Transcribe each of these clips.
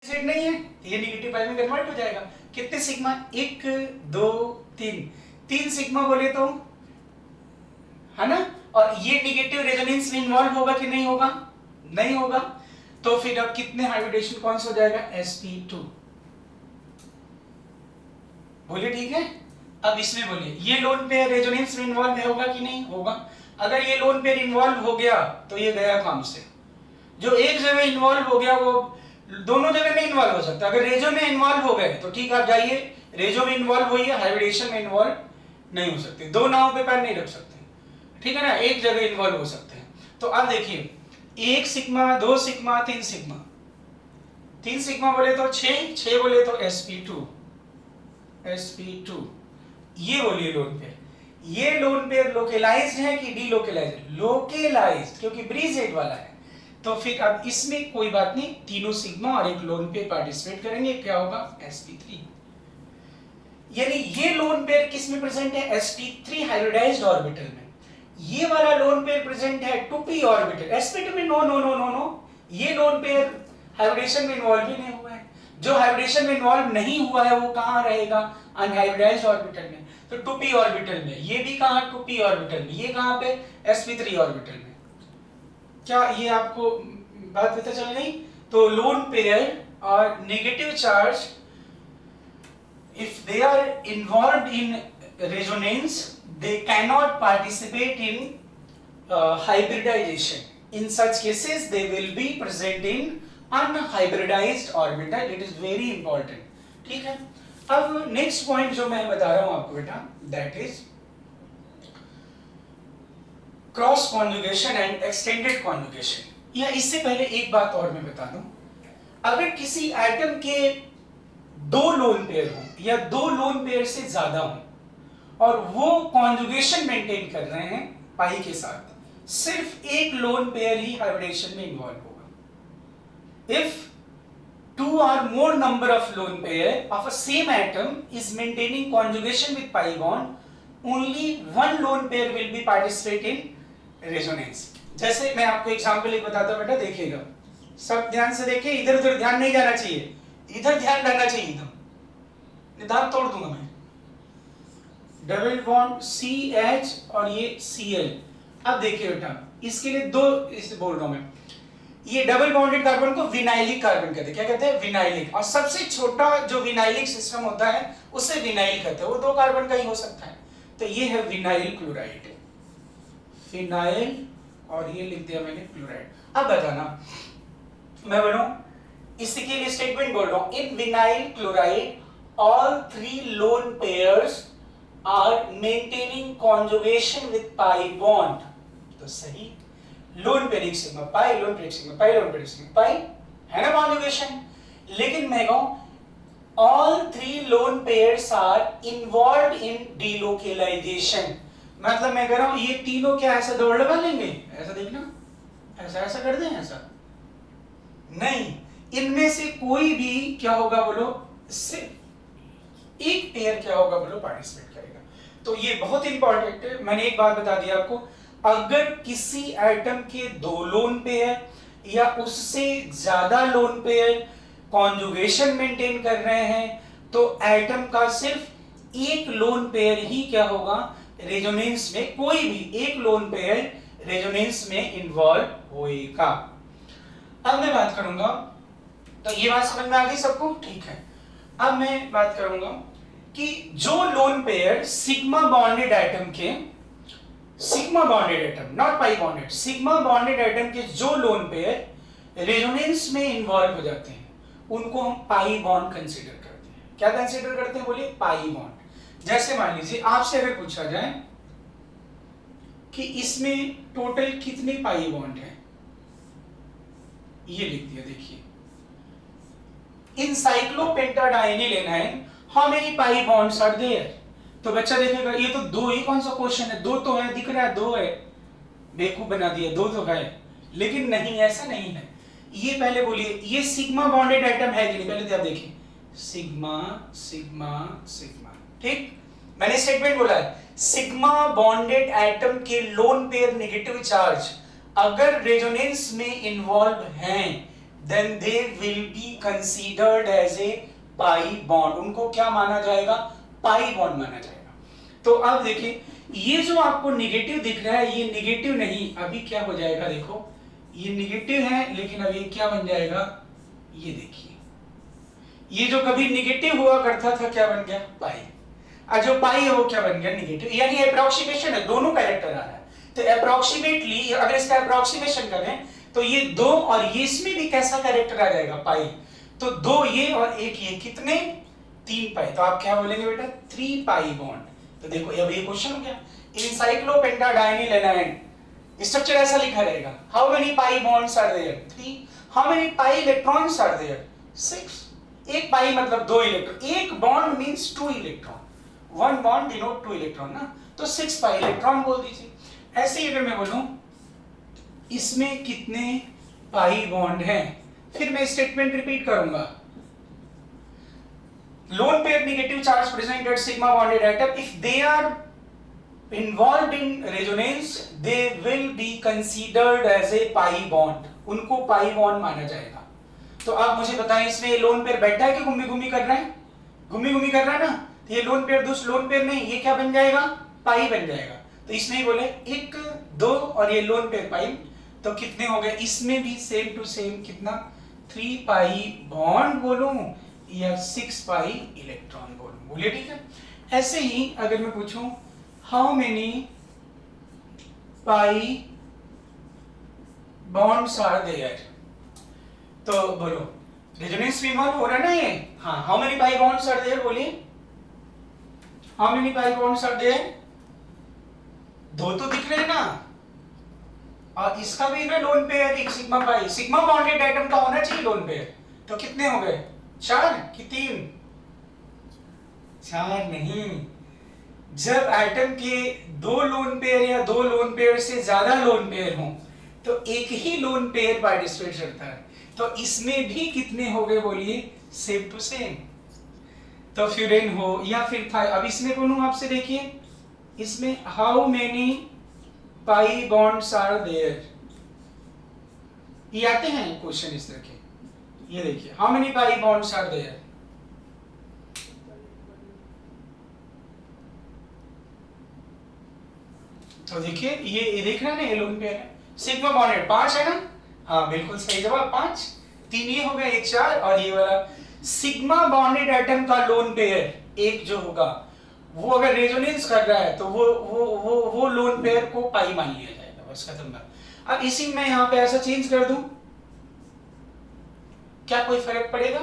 Set नहीं है, ये नेगेटिव पाई में कन्वर्ट हो जाएगा। कितने सिग्मा? 1 2 3, 3 सिग्मा बोले तो, है ना। और ये नेगेटिव रेजोनेंस में इन्वॉल्व होगा कि नहीं होगा? नहीं होगा। तो फिर अब कितने हाइब्रिडेशन कौन सा हो जाएगा? sp2। बोलिए ठीक है। अब इसमें बोलिए ये लोन पेयर रेजोनेंस में इन्वॉल्व होगा कि नहीं होगा? अगर ये लोन पेयर इन्वॉल्व हो गया तो ये गया काम से। जो एक जगह इन्वॉल्व हो गया वो दोनों जगह नहीं इन्वॉल्व हो सकता। अगर रेजो में इन्वॉल्व हो गए तो ठीक, आप जाइए, रेजो में इन्वॉल्व हुई है, हाइब्रिडेशन में इन्वॉल्व नहीं हो सकते। दो नाव पे पैर नहीं रख सकते, ठीक है ना, एक जगह इन्वॉल्व हो सकते हैं। तो अब देखिए 1 सिग्मा 2 सिग्मा 3 सिग्मा, 3 सिग्मा बोले तो 6 बोले तो sp2। ये बोलिए लोन पेयर, ये लोन पेयर लोकेलाइज्ड है कि डीलोकेलाइज्ड? लोकेलाइज्ड, क्योंकि ब्रीज हेड वाला है। तो फिर अब इसमें कोई बात नहीं, तीनों सिग्मा और एक लोन पेयर पार्टिसिपेट करेंगे, क्या होगा? sp3। यानी ये लोन पेयर किस में प्रेजेंट है? sp3 हाइब्रिडाइज्ड ऑर्बिटल में। ये वाला लोन पेयर प्रेजेंट है 2p ऑर्बिटल, sp2 में no no no no no, ये लोन पेयर हाइब्रिडेशन में इन्वॉल्व ही नहीं हुआ है। जो हाइब्रिडेशन में इन्वॉल्व नहीं हुआ है वो कहां रहेगा? अनहाइब्रिडाइज्ड ऑर्बिटल में। तो 2p ऑर्बिटल में, ये भी कहां? 2p ऑर्बिटल में। ये कहां पे? sp3 ऑर्बिटल में। क्या ये आपको बात पता चल गई? तो लोन पेयर और negative charge, if they are involved in resonance, they cannot participate in hybridization. In such cases, they will be present in unhybridized orbital. It is very important. ठीक है। अब नेक्स्ट पॉइंट जो मैं बता रहा हूं आपको बेटा, that is cross conjugation and extended conjugation. या इससे पहले एक बात और मैं बता दूं, अगर किसी एटम के 2 लोन पेयर हो या 2 लोन पेयर से ज्यादा हो और वो कॉन्जुगेशन मेंटेन कर रहे हैं पाई के साथ, सिर्फ एक लोन पेयर ही हाइब्रिडेशन में इन्वॉल्व होगा। If 2 or more number of lone pair of a same atom is maintaining conjugation with pi bond, only one lone pair will be participate in resonance. जैसे मैं आपको एग्जांपल एक बताता हूं बेटा, देखिएगा, सब ध्यान से देखिए, इधर उधर ध्यान नहीं जाना चाहिए, इधर ध्यान रहना चाहिए एकदम, निदान तोड़ दूंगा मैं। डबल बॉन्ड CH और ये Cl। अब देखिए बेटा, इसके लिए दो इसे बोल रहा हूं मैं, ये डबल बॉन्डेड कार्बन को विनाइलिक कार्बन कहते हैं। क्या कहते हैं? विनाइलिक। और सबसे छोटा जो विनाइलिक सिस्टम होता है उसे विनाइल कहते हैं, वो 2 कार्बन का ही हो सकता है। तो ये है विनाइल क्लोराइड, फिनाइल, और ये लिख दिया मैंने क्लोराइड। अब बताना, मैं बोलूं इसी के लिए स्टेटमेंट बोल रहा हूं, in vinyl chloride all 3 lone pairs are maintaining conjugation with pi bond. तो सही, लोन पेयर एक सिग्मा पाई, लोन पेयर एक सिग्मा पाई, लोन पेयर एक सिग्मा पाई, है ना कॉन्जुगेशन। लेकिन मैं कहूं all 3 lone pairs are involved in delocalization. मतलब मैं कह रहा हूं ये तीनों क्या ऐसा दौड़ लगा लेंगे? ऐसा देखना, ऐसा ऐसा कर दें, ऐसा नहीं, इनमें से कोई भी क्या होगा बोलो, सिर्फ एक पेयर क्या होगा बोलो, पार्टिसिपेट करेगा। तो ये बहुत इंपॉर्टेंट है। मैंने एक बात बता दी आपको, अगर किसी एटम के 2 लोन पेयर या उससे ज्यादा लोन पेयर कॉन्जुगेशन मेंटेन कर रहे हैं तो एटम का सिर्फ एक लोन पेयर ही क्या होगा, रेजोनेंस में, कोई भी एक लोन पेयर रेजोनेंस में इन्वॉल्व होएगा। अब मैं बात करूंगा, तो ये बात समझ में आ गई सबको? ठीक है। अब मैं बात करूंगा कि जो lone pair sigma bonded atom के, sigma bonded atom, not pi bonded, sigma bonded atom के जो लोन पेयर रेजोनेंस में इन्वॉल्व हो जाते हैं उनको हम पाई बॉन्ड कंसीडर करते हैं। क्या कंसीडर करते हैं बोलिए? Pi bond. जैसे मान लीजिए आपसे अगर पूछा जाए कि इसमें टोटल कितने पाई बॉन्ड हैं, ये लिख दिया, देखिए in cyclopentadienyl anion how many pi bonds are there. तो बच्चा देखेगा ये तो 2 ही, कौन सा क्वेश्चन है, 2 तो है, दिख रहा है 2 है, बेवकूफ बना दिया, 2 तो है, लेकिन नहीं, ऐसा नहीं है। ये पहले बोलिए, ये सिग्मा बॉन्डेड एटम है कि नहीं, पहले तो आप देखिए, सिग्मा सिग्मा सिग्मा, ठीक। मैंने स्टेटमेंट बोला है, सिग्मा बॉन्डेड एटम के लोन पेयर नेगेटिव चार्ज अगर रेजोनेंस में इन्वॉल्व हैं then they will be considered as a pi bond, उनको क्या माना जाएगा, पाई बॉन्ड माना जाएगा। तो अब देखिए ये जो आपको निगेटिव दिख रहा है ये निगेटिव नहीं, अभी क्या हो जाएगा, देखो ये निगेटिव है लेकिन अब ये क्या बन जाएगा, ये देखिए ये जो कभी निगेटिव हुआ करता था क्या बन गया, पाई। और जो पाई है वो क्या बन गया, निगेटिव। यानी अप्रोक्सीमेशन है, दोनों कैरेक्टर आ रहा है। तो अप्रोक्सीमेटली अगर इसका अप्रोक्सीमेशन करें तो ये 2 और ये इसमें भी कैसा कैरेक्टर आ जाएगा, पाई। तो 2 ये और 1 ये, कितने, 3 पाई। तो आप क्या बोलेंगे बेटा, 3 पाई बॉन्ड। तो देखो अब ये क्वेश्चन हो गया, इनसाइक्लोपेंटाडाइनिल एनायन स्ट्रक्चर ऐसा लिखा रहेगा, how many pi bonds are there, 3, how many pi electrons are there, 6। एक पाई मतलब 2 इलेक्ट्रॉन, एक bond means 2 electron, 1 bond denote 2 electron ना, तो 6 पाई इलेक्ट्रॉन बोल दीजिए। ऐसे ही अगर मैं बोलूं इसमें कितने पाई बॉन्ड हैं, फिर मैं स्टेटमेंट रिपीट करूंगा, lone pair negative charge present at sigma bonded atom, if they are involved in resonance they will be considered as a pi bond, उनको पाई बॉन्ड माना जाएगा। तो आप मुझे बताएं इसमें लोन पेयर बैठा है कि घूमी घूमी कर रहा है, घूमी घूमी कर रहा है ना, तो ये लोन पेयर दूसरा लोन पेयर नहीं, ये क्या बन जाएगा, पाई बन जाएगा। तो इसमें ही बोले 1 2 और ये लोन पेयर पाई, तो कितने हो गए, इसमें भी सेम टू सेम कितना, 3 पाई बॉन्ड बोलूं या 6 पाई इलेक्ट्रॉन बोलूं, बोलिए ठीक है। ऐसे ही अगर मैं पूछूं how many pi bonds are there, तो बोलो रेजोनेंस में इन्वॉल्व हो रहा है ना ये, हाँ, how many pi bonds are there, बोलिए how many pi bonds are there, 2 तो दिख रहे हैं ना, और इसका भी ना लोन पेयर एक सिग्मा पाई, सिग्मा बॉन्डेड एटम का होना चाहिए लोन पेयर, तो कितने हो गए, 4 कि 3, 4 नहीं, जब एटम के 2 लोन पेयर या 2 लोन पेयर से ज्यादा लोन पेयर हो तो एक ही लोन पेयर पार्टिसिपेट करता है, तो इसमें भी कितने हो गए बोलिए, सेम टू सेम। तो फ्यूरेन हो या फिर था, अब इसमें बोलूं आपसे, देखिए इसमें how many pi bonds are there, ये आते हैं क्वेश्चन इस तरह के, ये देखिए how many pi bonds are there, तो देखिए ये देख रहे हैं ना, ये लोन पेयर है, सिग्मा बॉन्डेड 5 है ना, हाँ बिल्कुल सही जवाब 5, 3 ये हो गया, 1 4, और ये वाला सिग्मा बॉन्डेड एटम का लोन पेयर एक जो होगा वो अगर रेजोनेंस कर रहा है तो वो लोन पेयर को पाई मान लिया जाएगा, बस खत्म बात। अब इसी में यहाँ पे ऐसा चेंज कर दूं, क्या कोई फर्क पड़ेगा,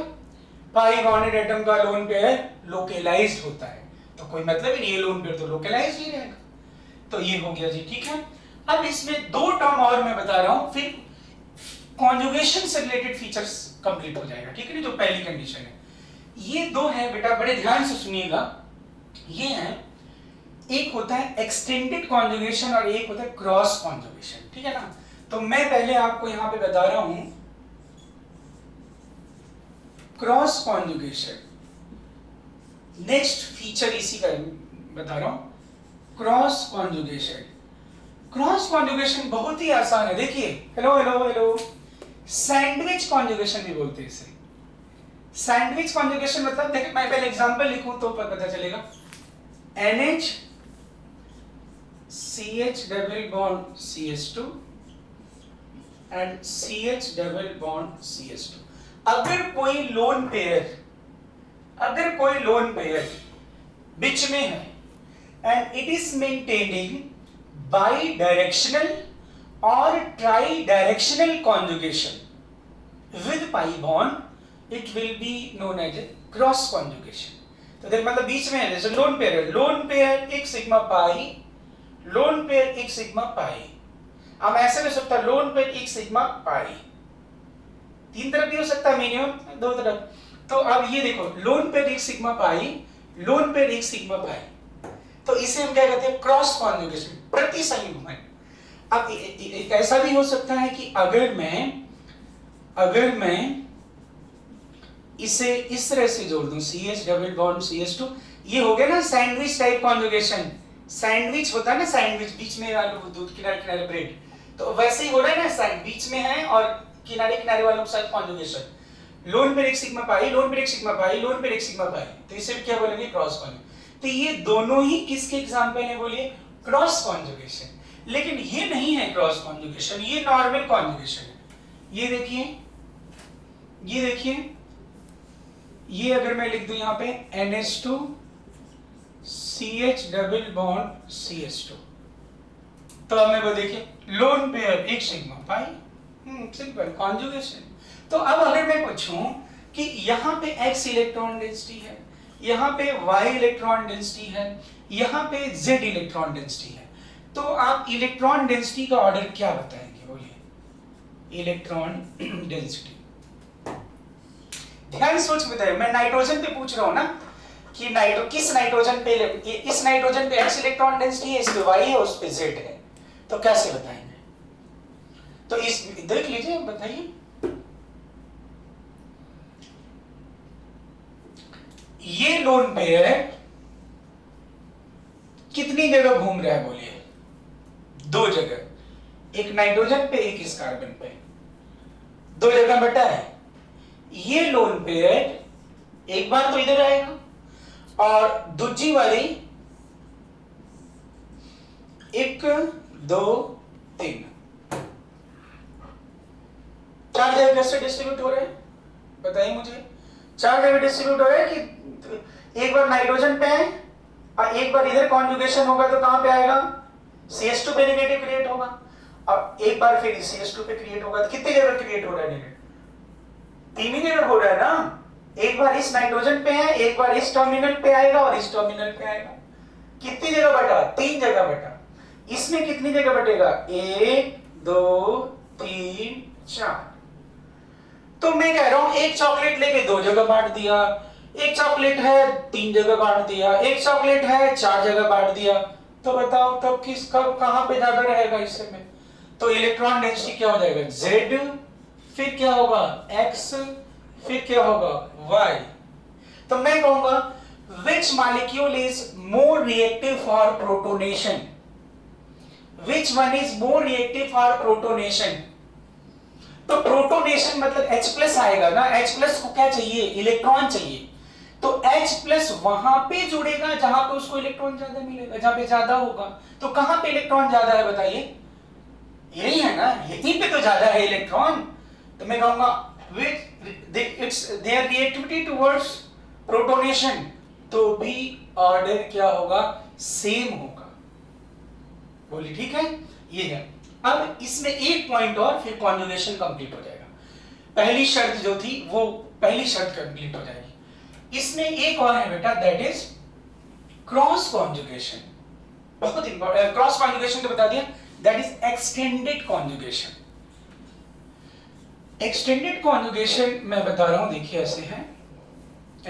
पाई बॉन्डेड एटम का लोन पेयर लोकलाइज्ड होता है, तो कोई मतलब ही नहीं, ये लोन पेयर तो लोकलाइज्ड ही रहेगा। तो ये हो गया जी, ठीक है। अब इसमें 2 टर्म और मैं बता रहा हूं, फिर कॉन्जुगेशन से रिलेटेड फीचर्स कंप्लीट हो जाएगा, ठीक है ना, जो पहली कंडीशन है। ये 2 है बेटा, बड़े ध्यान से सुनिएगा, ये है, एक होता है एक्सटेंडेड कॉन्जुगेशन और एक होता है क्रॉस कॉन्जुगेशन, ठीक है ना। तो मैं पहले आपको यहां पे बता रहा हूं क्रॉस कॉन्जुगेशन, नेक्स्ट फीचर इसी का बता रहा हूं, क्रॉस कॉन्जुगेशन। क्रॉस कॉन्जुगेशन बहुत ही आसान है, देखिए, hello hello hello, sandwich conjugation भी बोलते हैं इसे। सैंडविच कॉन्जुगेशन मतलब, देखिए मैं पहले एग्जांपल लिखूं तो पता चलेगा, NH CH double bond CH2 and CH double bond CH2। अगर कोई लोन पेयर बीच में है and it is maintaining bidirectional or tridirectional conjugation with pi bond, it will be known as a cross conjugation। तो देख मतलब बीच में है, जैसे लोन पेयर एक सिग्मा पाई, लोन पेयर एक सिग्मा पाई, अब ऐसे भी सकता है लोन पेयर एक सिग्मा पाई, 3 तरफ भी हो सकता है, मिनिमम 2 तरफ। तो अब ये देखो, लोन पेयर एक सिग्मा पाई, लोन पेयर एक सिग्मा पाई, तो इसे हम क्या कहते हैं, क्रॉस कॉन्जुगेशन, प्रति संयुग्मन। अब एक ऐसा भी हो सकता है कि अगर मैं इसे इस तरह से जोड़ दूं, CH डबल बॉन्ड CH2, ये हो गया ना सैंडविच टाइप कॉन्जुगेशन। सैंडविच होता है ना, सैंडविच बीच में आलू दूध किनारे किनारे ब्रेड, तो वैसे ही हो रहा है ना, बीच में है और किनारे किनारे वालों के साथ कॉन्जुगेशन, लोन पेयर एक सिग्मा पाई, लोन पेयर एक सिग्मा पाई, लोन पेयर एक सिग्मा पाई, तो इसे क्या बोलेंगे क्रॉस कॉन्जुगेशन। तो ये दोनों ही किसके एग्जांपल है बोलिए, क्रॉस कॉन्जुगेशन। लेकिन ये नहीं है क्रॉस कॉन्जुगेशन, ये नॉर्मल कॉन्जुगेशन है। ये देखिए, ये देखिए, ये अगर मैं लिख दूं यहां पे NH2 CH double bond CH2, तो अब मैं वो देखिए लोन पेयर एक सिग्मा पाई, सिंपल कॉन्जुगेशन। तो अब अगर मैं पूछूं कि यहाँ पे X इलेक्ट्रॉन डेंसिटी है, यहाँ पे Y इलेक्ट्रॉन डेंसिटी है, यहाँ पे Z इलेक्ट्रॉन डेंसिटी है, तो आप इलेक्ट्रॉन डेंसिटी का ऑर्डर क्या बताएंगे बोलिए, इलेक्ट्रॉन डेंसिटी। ध्यान सोच के बताइए, मैं नाइट्रोजन पे पूछ रहा हूं ना कि किस नाइट्रोजन पे, इस नाइट्रोजन पे X इलेक्ट्रॉन डेंसिटी है, इस पे Y है, उस पे Z है, तो कैसे बताएंगे? तो इस देख लीजिए, बताइए। ये लोन पेयर कितनी जगह घूम रहा है बोलिए, 2 जगह, एक नाइट्रोजन पे एक इस कार्बन पे, 2 जगह बटा है। ये लोन पेयर एक बार तो इधर आएगा और दूसरी वाली 1 2 3 4 जगह कैसे डिस्ट्रीब्यूट हो रहे हैं बताइए मुझे। 4 जगह डिस्ट्रीब्यूट हो रहे हैं कि एक बार नाइट्रोजन पे है और एक बार इधर कॉन्जुगेशन होगा तो कहां पे आएगा, CH2 पे नेगेटिव क्रिएट होगा, और एक बार फिर CH2 पे क्रिएट होगा, तो कितनी जगह क्रिएट हो रहा है नेगेटिव, 3 ही जगह हो रहा है ना। एक बार इस नाइट्रोजन पे है, एक बार इस टर्मिनल पे आएगा और इस टर्मिनल पे आएगा। कितनी जगह बटा, 3 जगह बटा। इसमें कितनी जगह बटेगा, 1 2 3 4। तो मैं कह रहा हूं एक चॉकलेट लेके 2 जगह बांट दिया, एक चॉकलेट है 3 जगह बांट दिया, एक चॉकलेट है 4 जगह बांट दिया, तो बताओ तब किस कब कहां पे ज्यादा रहेगा इससे में। तो इलेक्ट्रॉन डेंसिटी क्या हो जाएगा, Z, फिर क्या होगा X, फिर क्या होगा Y। तो मैं कहूंगा which molecule is more reactive for protonation, which one is more reactive for protonation। तो प्रोटोनेशन मतलब H+ आएगा ना, H+ को क्या चाहिए, इलेक्ट्रॉन चाहिए, तो H+ वहां पे जुड़ेगा जहां पे उसको इलेक्ट्रॉन ज्यादा मिलेगा, जहां पे ज्यादा होगा। तो कहां पे इलेक्ट्रॉन ज्यादा है बताइए, यही है ना, यहीं पे तो ज्यादा है इलेक्ट्रॉन। तो मैं कहूंगा it's their reactivity towards protonation, तो भी ऑर्डर क्या होगा, सेम होगा। बोली ठीक है, ये है। अब इसमें एक पॉइंट और, फिर कॉन्जुगेशन कंप्लीट हो जाएगा। पहली शर्त जो थी वो पहली शर्त कंप्लीट हो जाएगी। इसमें एक और है बेटा, दैट इज क्रॉस कॉन्जुगेशन। बहुत इंपॉर्टेंट, क्रॉस कॉन्जुगेशन तो बता दिया, that is extended conjugation. Extended conjugation मैं बता रहा हूं, देखिए ऐसे है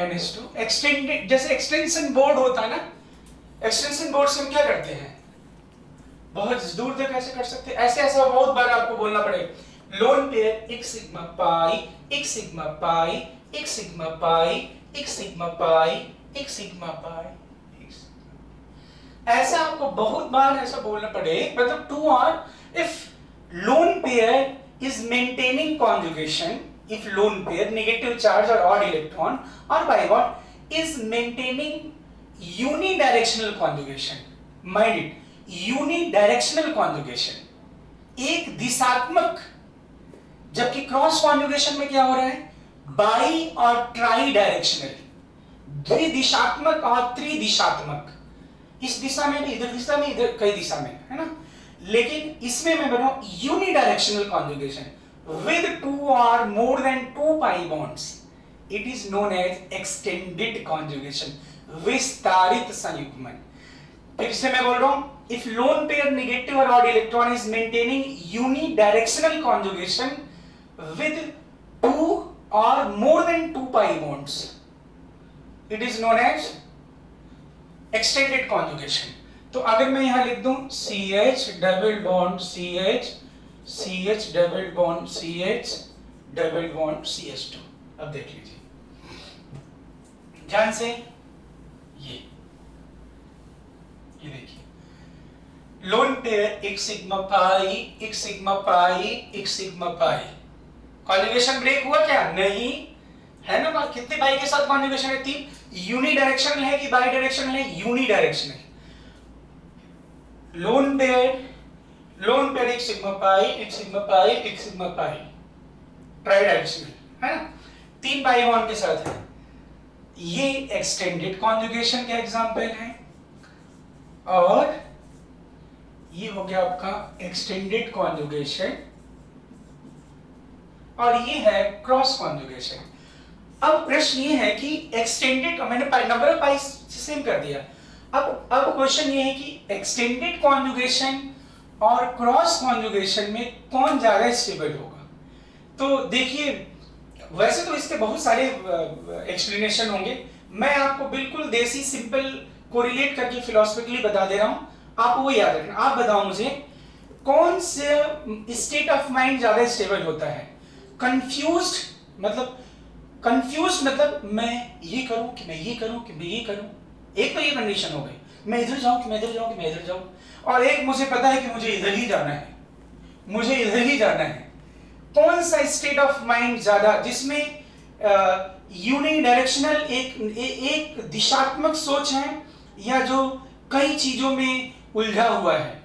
NH2 एक्सटेंडेड, जैसे एक्सटेंशन बोर्ड होता है ना, एक्सटेंशन बोर्ड से हम क्या करते हैं, बहुत दूर तक ऐसे कर सकते हैं, ऐसे ऐसा बहुत बार आपको बोलना पड़ेगा। Loan pair 1 sigma pi, 1 sigma pi, 1 sigma pi, 1 sigma pi, 1 sigma पाई, ऐसा आपको बहुत बार ऐसा बोलना पड़े, मतलब 2 और if lone pair is maintaining conjugation, if lone pair negative charge or odd electron, or by what is maintaining unidirectional conjugation, mind it, unidirectional conjugation, एक दिशात्मक, जबकि क्रॉस कॉन्जुगेशन में क्या हो रहा है, बाई और ट्राई डायरेक्शनल, द्विदिशात्मक और त्रिदिशात्मक, इस दिशा में भी, इधर दिशा में, इधर कई दिशा में, है ना। लेकिन इसमें मैं बना unidirectional conjugation with 2 or more than 2 pi bonds, it is known as extended conjugation, विस्तारित संयुग्मन। फिर से मैं बोल रहा हूं, if lone pair negative or odd electron is maintaining unidirectional conjugation with 2 or more than 2 pi bonds, it is known as extended conjugation। तो अगर मैं यहां लिख दूं CH double bond CH, CH double bond CH, double bond CH2, अब देख लीजिए ध्यान से, ये देखिए lone pair 1 sigma pi, 1 sigma pi, 1 sigma pi, conjugation break हुआ क्या? नहीं है ना। कितने पाई के साथ कॉन्जुगेशन है? 3। यूनी डायरेक्शनल है कि बाई डायरेक्शनल है? Unidirectional. लोन पेयर एक सिग्मा पाई, एक सिग्मा पाई, एक सिग्मा पाई, ट्राई डायरेक्शनल है ना, 3 पाई बॉन्ड के साथ है। ये एक्सटेंडेड कॉन्जुगेशन का एग्जांपल है और ये हो गया आपका एक्सटेंडेड कॉन्जुगेशन और ये है क्रॉस कॉन्जुगेशन। अब प्रश्न ये है कि एक्सटेंडेड, मैंने नंबर ऑफ पाई सेम कर दिया। अब क्वेश्चन ये है कि एक्सटेंडेड कॉन्जुगेशन और क्रॉस कॉन्जुगेशन में कौन ज्यादा स्टेबल होगा? तो देखिए, वैसे तो इसके बहुत सारे एक्सप्लेनेशन होंगे, मैं आपको बिल्कुल देसी सिंपल कोरिलेट करके फिलोसफिकली बता दे रहा हूं, आप वो याद रखना। आप बताओ मुझे कौन से स्टेट ऑफ माइंड ज्यादा स्टेबल होता है? कंफ्यूज्ड मतलब मैं ये करूं कि मैं ये करूं कि मैं ये करूं, एक तो ये कंडीशन हो गई, मैं इधर जाऊं कि मैं इधर जाऊं कि मैं इधर जाऊं, और एक मुझे पता है कि मुझे इधर ही जाना है, मुझे इधर ही जाना है। कौन सा स्टेट ऑफ माइंड ज्यादा, जिसमें यूनि डायरेक्शनल एक दिशात्मक सोच है, या जो कई चीजों में उलझा हुआ है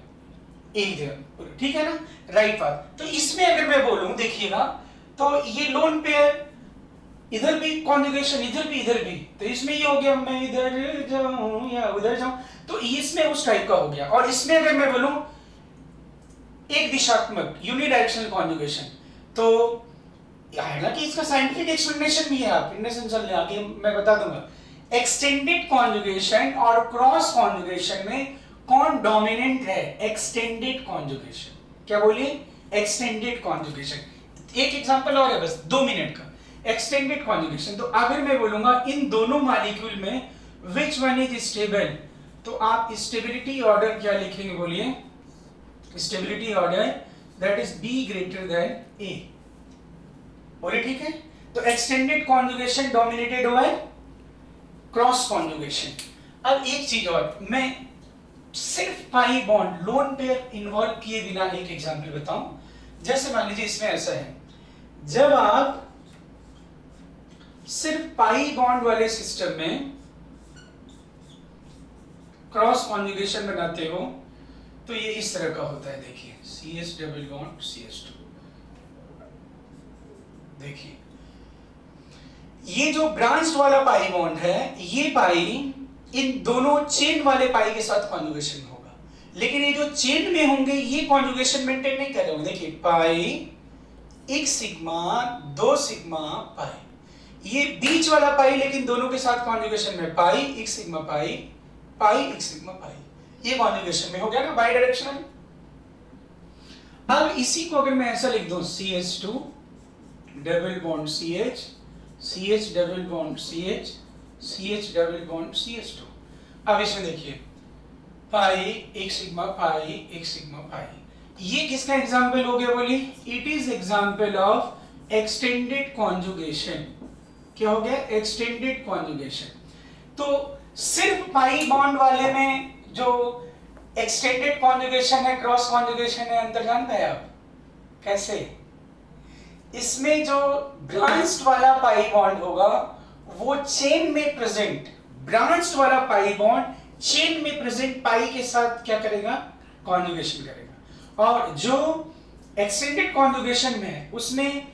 एक जगह, ठीक है ना, राइट बात। तो इसमें अगर मैं बोलूं, देखिएगा, तो ये लोन पेयर इधर भी कॉन्जुगेशन, इधर भी, तो इसमें ये हो गया मैं इधर जाऊं या उधर जाऊं, तो इसमें उस टाइप का हो गया। और इसमें अगर मैं बोलूं एक दिशात्मक यूनिडायरेक्शनल कॉन्जुगेशन, तो हालांकि इसका साइंटिफिक एक्सप्लेनेशन भी है, आप इनने आगे मैं बता दूंगा। एक्सटेंडेड कॉन्जुगेशन और क्रॉस कॉन्जुगेशन में कौन डोमिनेंट है? Extended conjugation. क्या बोलिए? Extended conjugation. एक एग्जांपल और है बस 2 मिनट का। एक्सटेंडेड कॉन्जुगेशन, तो अगर मैं बोलूंगा इन दोनों मॉलिक्यूल में विच वन इज स्टेबल, तो आप स्टेबिलिटी ऑर्डर क्या लिखेंगे? बोलिए, stability order that is B greater than A. बोले ठीक है। तो एक्सटेंडेड कॉन्जुगेशन डोमिनेटेड हुआ है क्रॉस कॉन्जुगेशन। अब एक चीज और, मैं सिर्फ pi bond lone pair involve किए बिना एक एग्जांपल बताऊं। जैसे मान लीजिए इसमें ऐसा है, जब आप सिर्फ पाई बॉन्ड वाले सिस्टम में क्रॉस कॉन्जुगेशन बनाते हो, तो ये इस तरह का होता है। देखिए, CH डबल बॉन्ड CH2। देखिए, ये जो ब्रांच्ड वाला पाई बॉन्ड है, ये पाई इन दोनों चेन वाले पाई के साथ कॉन्जुगेशन होगा, लेकिन ये जो चेन में होंगे ये कॉन्जुगेशन मेंटेन नहीं कर रहे होंगे। देखिए, पाई एक सिग्मा 2 सिग्मा पाई, ये बीच वाला पाई लेकिन दोनों के साथ कॉन्जुगेशन में, पाई एक सिग्मा पाई, पाई एक सिग्मा पाई, ये कॉन्जुगेशन में हो गया ना, बाई डायरेक्शनल। अब इसी को अगर मैं ऐसा लिख दूं, CH2 double bond CH, CH double bond CH, CH double bond CH2। अब इसमें देखिए, पाई एक सिग्मा पाई, एक सिग्मा पाई, ये किसका एग्जांपल हो गया? बोलिए, it is example of extended conjugation. क्या हो गया? Extended conjugation. तो सिर्फ पाई बॉन्ड वाले में जो एक्सटेंडेड कॉन्जुगेशन है, क्रॉस कॉन्जुगेशन है, अंतर जानते हैं आप कैसे? इसमें जो ब्रांच्ड वाला पाई बॉन्ड होगा वो चेन में प्रेजेंट, ब्रांच्ड वाला पाई बॉन्ड चेन में प्रेजेंट पाई के साथ क्या करेगा? कॉन्जुगेशन करेगा। और जो एक्सटेंडेड कॉन्जुगेशन में है उसमें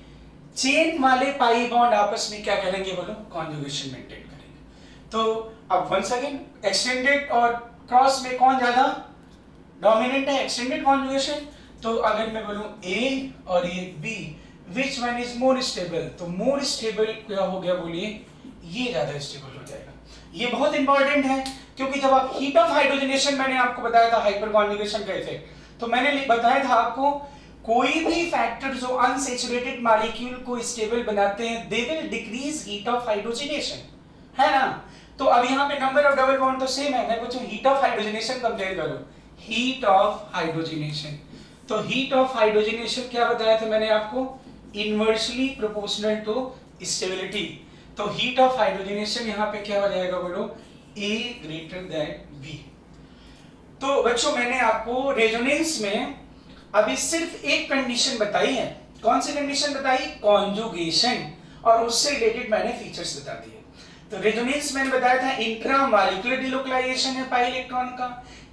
चेन वाले पाई बॉन्ड आपस में क्या करेंगे? बोलो, कॉन्जुगेशन मेंटेन करेंगे। तो अब वंस अगेन, एक्सटेंडेड और क्रॉस में कौन ज्यादा डोमिनेंट है? Extended conjugation. तो अगर मैं बोलूं A और ये B, which one is more stable, तो मोर स्टेबल क्या हो गया? बोलिए, ये ज्यादा स्टेबल हो जाएगा। ये बहुत इंपॉर्टेंट है, क्योंकि जब आप हीट ऑफ हाइड्रोजनेशन, मैंने आपको बताया था हाइपर कॉन्जुगेशन का इफेक्ट, तो मैंने बताया था आपको, कोई भी फैक्टर जो अनसैचुरेटेड मॉलिक्यूल को स्टेबल बनाते हैं, they will decrease heat of hydrogenation, है ना। तो अब यहाँ पे नंबर ऑफ डबल बॉन्ड तो सेम है, मैं पूछूं हीट ऑफ हाइड्रोजनेशन कंपेयर करो, हीट ऑफ हाइड्रोजनेशन। तो हीट ऑफ हाइड्रोजनेशन क्या बताया था मैंने आपको? Inversely proportional to stability. तो हीट ऑफ हाइड्रोजनेशन यहाँ पे क्या हो जाएगा? बोलो, A ग्रेटर देन B। तो बच्चों, मैंने आपको रेजोनेंस में अभी सिर्फ एक कंडीशन बताई है, कौन सी कंडीशन बताई? कॉन्जुगेशन, और उससे रिलेटेड मैंने फीचर्स बता दिए। तो रेजोनेंस मैंने बताया था इंट्रामॉलिक्यूलर डिलोकलाइजेशन है पाई इलेक्ट्रॉन का,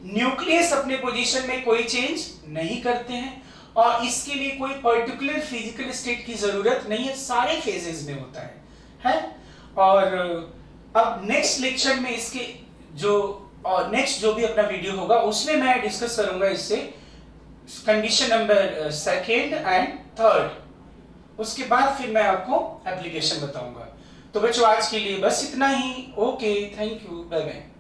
न्यूक्लियस अपने पोजीशन में कोई चेंज नहीं करते हैं, और इसके लिए कोई पर्टिकुलर फिजिकल स्टेट की जरूरत नहीं है, सारे फेजेस में होता है? और अब नेक्स्ट लेक्चर में इसके जो और नेक्स्ट जो भी अपना वीडियो होगा उसमें मैं डिस्कस करूंगा इससे condition number 2nd and 3rd, उसके बाद फिर मैं आपको एप्लीकेशन बताऊंगा। तो बच्चों आज के लिए बस इतना ही। Okay, thank you, bye bye.